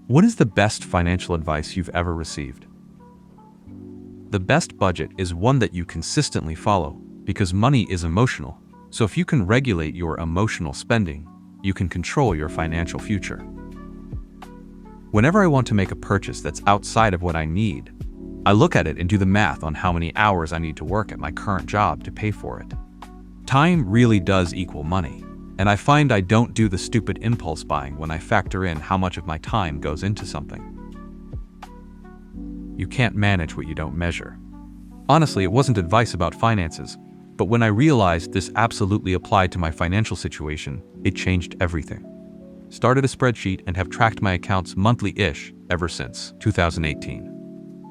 What is the best financial advice you've ever received? The best budget is one that you consistently follow, because money is emotional. So if you can regulate your emotional spending, you can control your financial future. Whenever I want to make a purchase that's outside of what I need, I look at it and do the math on how many hours I need to work at my current job to pay for it. Time really does equal money, and I find I don't do the stupid impulse buying when I factor in how much of my time goes into something. You can't manage what you don't measure. Honestly, it wasn't advice about finances, but when I realized this absolutely applied to my financial situation, it changed everything. Started a spreadsheet and have tracked my accounts monthly-ish ever since 2018.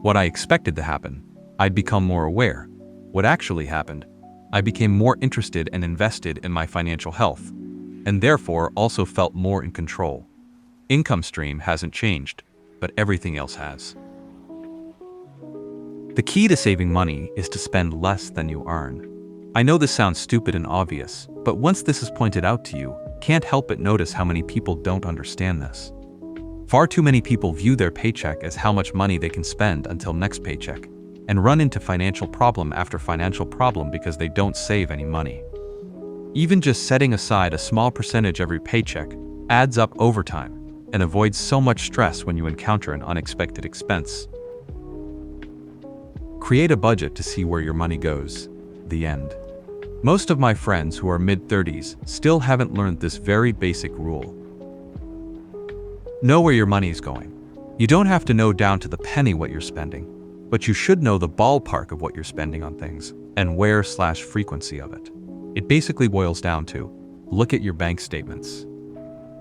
What I expected to happen, I'd become more aware. What actually happened, I became more interested and invested in my financial health, and therefore also felt more in control. Income stream hasn't changed, but everything else has. The key to saving money is to spend less than you earn. I know this sounds stupid and obvious, but once this is pointed out to you, can't help but notice how many people don't understand this. Far too many people view their paycheck as how much money they can spend until next paycheck, and run into financial problem after financial problem because they don't save any money. Even just setting aside a small percentage every paycheck adds up over time and avoids so much stress when you encounter an unexpected expense. Create a budget to see where your money goes. The end. Most of my friends who are mid-30s still haven't learned this very basic rule. Know where your money is going. You don't have to know down to the penny what you're spending, but you should know the ballpark of what you're spending on things and where/frequency of it. It basically boils down to, look at your bank statements.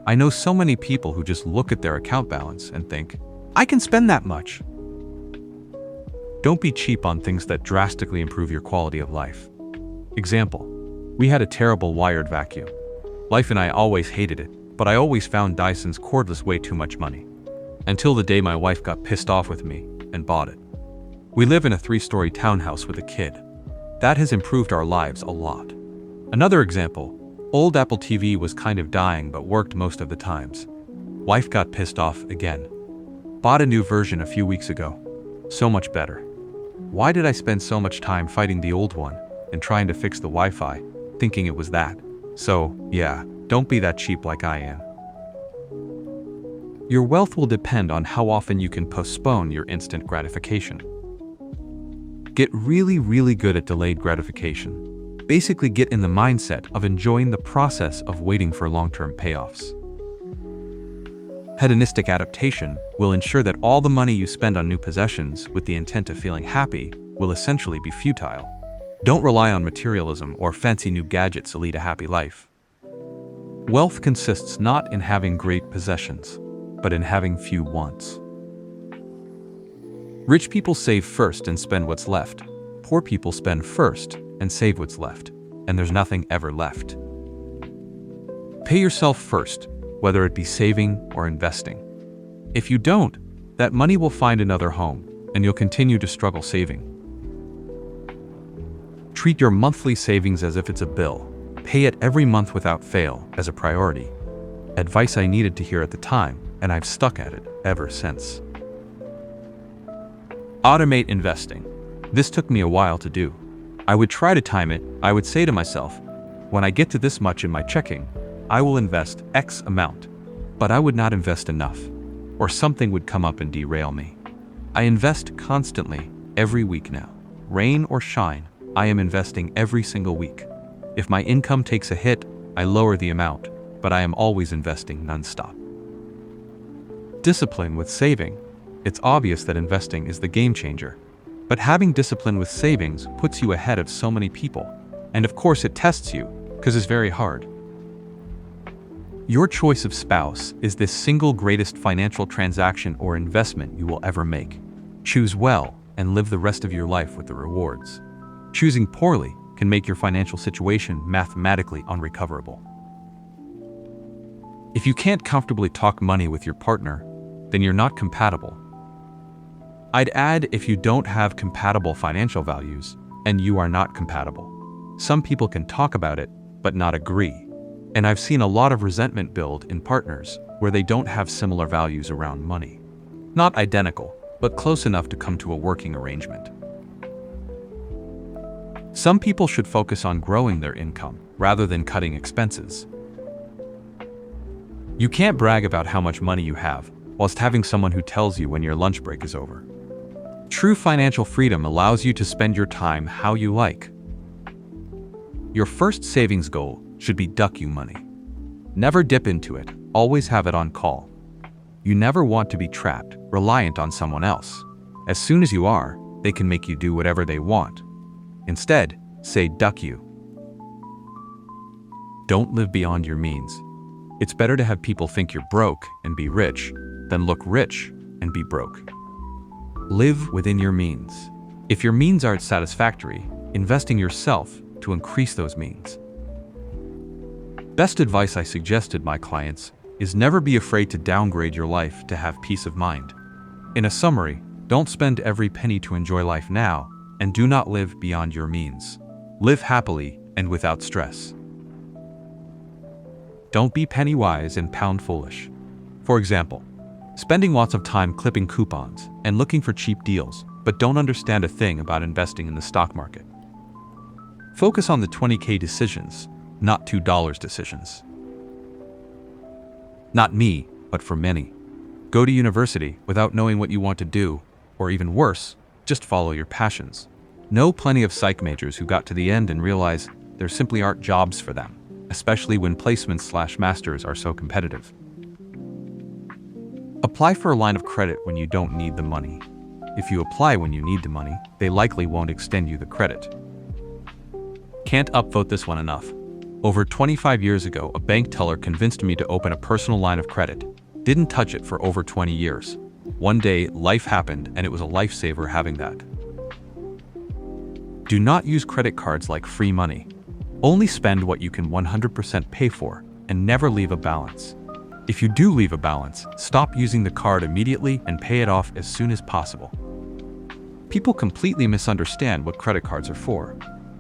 I know so many people who just look at their account balance and think, I can spend that much. Don't be cheap on things that drastically improve your quality of life. Example, we had a terrible wired vacuum. Life and I always hated it, but I always found Dyson's cordless way too much money. Until the day my wife got pissed off with me and bought it. We live in a 3-story townhouse with a kid. That has improved our lives a lot. Another example, old Apple TV was kind of dying but worked most of the times. Wife got pissed off again. Bought a new version a few weeks ago. So much better. Why did I spend so much time fighting the old one and trying to fix the Wi-Fi, thinking it was that? So, yeah, don't be that cheap like I am. Your wealth will depend on how often you can postpone your instant gratification. Get really good at delayed gratification. Basically get in the mindset of enjoying the process of waiting for long-term payoffs. Hedonistic adaptation will ensure that all the money you spend on new possessions with the intent of feeling happy will essentially be futile. Don't rely on materialism or fancy new gadgets to lead a happy life. Wealth consists not in having great possessions, but in having few wants. Rich people save first and spend what's left. Poor people spend first and save what's left, and there's nothing ever left. Pay yourself first, whether it be saving or investing. If you don't, that money will find another home, and you'll continue to struggle saving. Treat your monthly savings as if it's a bill. Pay it every month without fail as a priority. Advice I needed to hear at the time, and I've stuck at it ever since. Automate investing. This took me a while to do. I would try to time it. I would say to myself, when I get to this much in my checking, I will invest X amount, but I would not invest enough, or something would come up and derail me. I invest constantly, every week now. Rain or shine, I am investing every single week. If my income takes a hit, I lower the amount, but I am always investing nonstop. Discipline with saving. It's obvious that investing is the game changer, but having discipline with savings puts you ahead of so many people, and of course it tests you, because it's very hard. Your choice of spouse is the single greatest financial transaction or investment you will ever make. Choose well and live the rest of your life with the rewards. Choosing poorly can make your financial situation mathematically unrecoverable. If you can't comfortably talk money with your partner, then you're not compatible. I'd add if you don't have compatible financial values, and you are not compatible. Some people can talk about it, but not agree. And I've seen a lot of resentment build in partners where they don't have similar values around money. Not identical, but close enough to come to a working arrangement. Some people should focus on growing their income rather than cutting expenses. You can't brag about how much money you have whilst having someone who tells you when your lunch break is over. True financial freedom allows you to spend your time how you like. Your first savings goal should be duck you money. Never dip into it, always have it on call. You never want to be trapped, reliant on someone else. As soon as you are, they can make you do whatever they want. Instead, say duck you. Don't live beyond your means. It's better to have people think you're broke and be rich than look rich and be broke. Live within your means. If your means aren't satisfactory, invest in yourself to increase those means. Best advice I suggested my clients is never be afraid to downgrade your life to have peace of mind. In a summary, don't spend every penny to enjoy life now, and do not live beyond your means. Live happily and without stress. Don't be penny wise and pound foolish. For example, spending lots of time clipping coupons and looking for cheap deals, but don't understand a thing about investing in the stock market. Focus on the 20K decisions, not $2 decisions. Not me, but for many. Go to university without knowing what you want to do, or even worse, just follow your passions. Know plenty of psych majors who got to the end and realize there simply aren't jobs for them, especially when placements/masters are so competitive. Apply for a line of credit when you don't need the money. If you apply when you need the money, they likely won't extend you the credit. Can't upvote this one enough. Over 25 years ago, a bank teller convinced me to open a personal line of credit. Didn't touch it for over 20 years. One day, life happened, and it was a lifesaver having that. Do not use credit cards like free money. Only spend what you can 100% pay for, and never leave a balance. If you do leave a balance, stop using the card immediately and pay it off as soon as possible. People completely misunderstand what credit cards are for.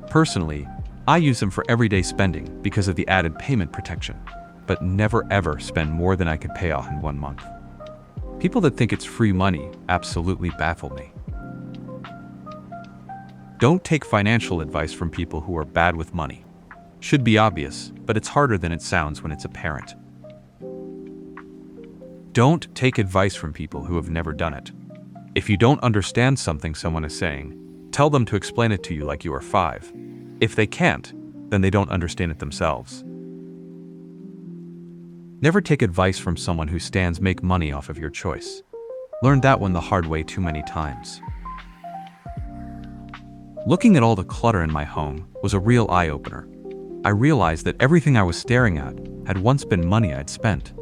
Personally, I use them for everyday spending because of the added payment protection, but never ever spend more than I could pay off in 1 month. People that think it's free money absolutely baffle me. Don't take financial advice from people who are bad with money. Should be obvious, but it's harder than it sounds when it's apparent. Don't take advice from people who have never done it. If you don't understand something someone is saying, tell them to explain it to you like you are 5. If they can't, then they don't understand it themselves. Never take advice from someone who stands make money off of your choice. Learned that one the hard way too many times. Looking at all the clutter in my home was a real eye-opener. I realized that everything I was staring at had once been money I'd spent.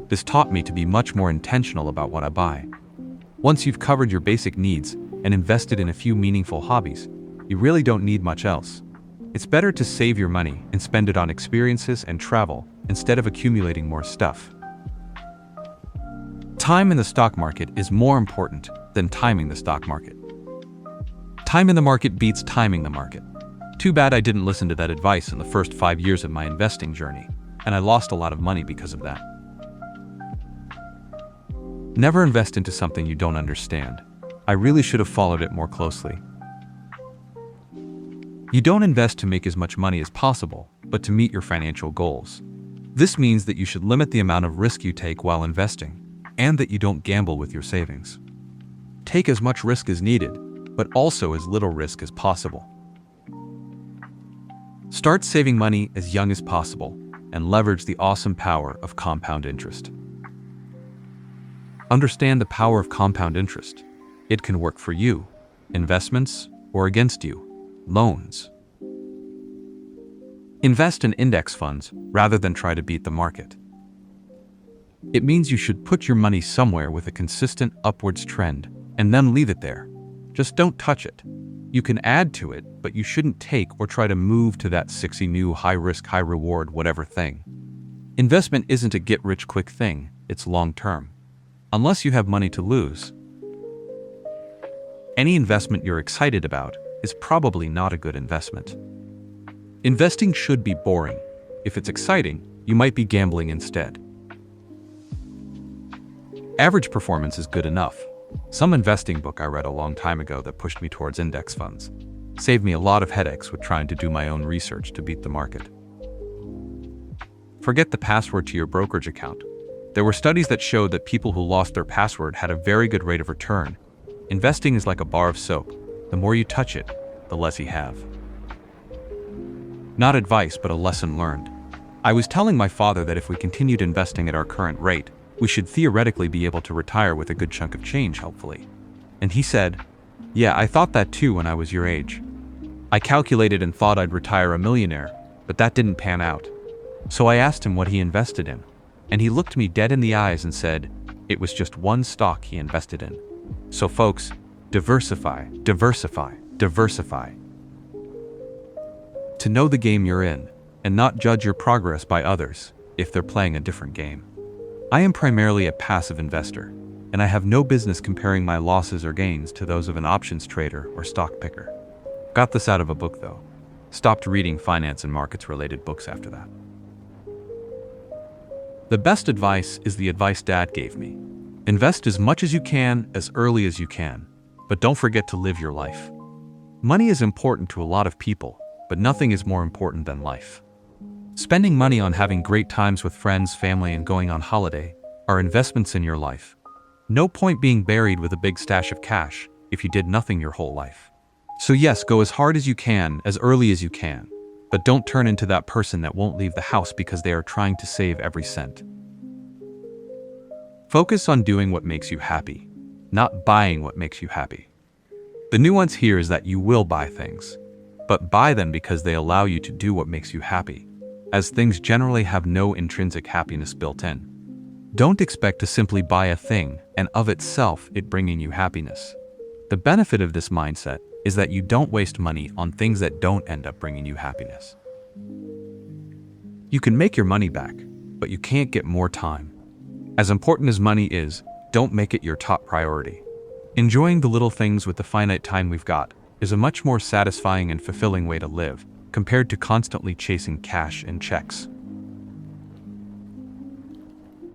This taught me to be much more intentional about what I buy. Once you've covered your basic needs and invested in a few meaningful hobbies, you really don't need much else. It's better to save your money and spend it on experiences and travel instead of accumulating more stuff. Time in the stock market is more important than timing the stock market. Time in the market beats timing the market. Too bad I didn't listen to that advice in the first 5 years of my investing journey, and I lost a lot of money because of that. Never invest into something you don't understand. I really should have followed it more closely. You don't invest to make as much money as possible, but to meet your financial goals. This means that you should limit the amount of risk you take while investing, and that you don't gamble with your savings. Take as much risk as needed, but also as little risk as possible. Start saving money as young as possible, and leverage the awesome power of compound interest. Understand the power of compound interest. It can work for you, investments, or against you, loans. Invest in index funds rather than try to beat the market. It means you should put your money somewhere with a consistent upwards trend and then leave it there. Just don't touch it. You can add to it, but you shouldn't take or try to move to that sexy new high-risk, high-reward whatever thing. Investment isn't a get-rich-quick thing, it's long-term. Unless you have money to lose. Any investment you're excited about is probably not a good investment. Investing should be boring. If it's exciting, you might be gambling instead. Average performance is good enough. Some investing book I read a long time ago that pushed me towards index funds saved me a lot of headaches with trying to do my own research to beat the market. Forget the password to your brokerage account. There were studies that showed that people who lost their password had a very good rate of return. Investing is like a bar of soap. The more you touch it, the less you have. Not advice, but a lesson learned. I was telling my father that if we continued investing at our current rate, we should theoretically be able to retire with a good chunk of change, hopefully. And he said, "Yeah, I thought that too when I was your age. I calculated and thought I'd retire a millionaire, but that didn't pan out." So I asked him what he invested in, and he looked me dead in the eyes and said it was just one stock he invested in. So folks, diversify, diversify, diversify. To know the game you're in, and not judge your progress by others if they're playing a different game. I am primarily a passive investor, and I have no business comparing my losses or gains to those of an options trader or stock picker. Got this out of a book though. Stopped reading finance and markets related books after that. The best advice is the advice Dad gave me. Invest as much as you can, as early as you can, but don't forget to live your life. Money is important to a lot of people, but nothing is more important than life. Spending money on having great times with friends, family, and going on holiday are investments in your life. No point being buried with a big stash of cash if you did nothing your whole life. So yes, go as hard as you can, as early as you can, but don't turn into that person that won't leave the house because they are trying to save every cent. Focus on doing what makes you happy, not buying what makes you happy. The nuance here is that you will buy things, but buy them because they allow you to do what makes you happy, as things generally have no intrinsic happiness built in. Don't expect to simply buy a thing and of itself it bringing you happiness. The benefit of this mindset is that you don't waste money on things that don't end up bringing you happiness. You can make your money back, but you can't get more time. As important as money is, don't make it your top priority. Enjoying the little things with the finite time we've got is a much more satisfying and fulfilling way to live compared to constantly chasing cash and checks.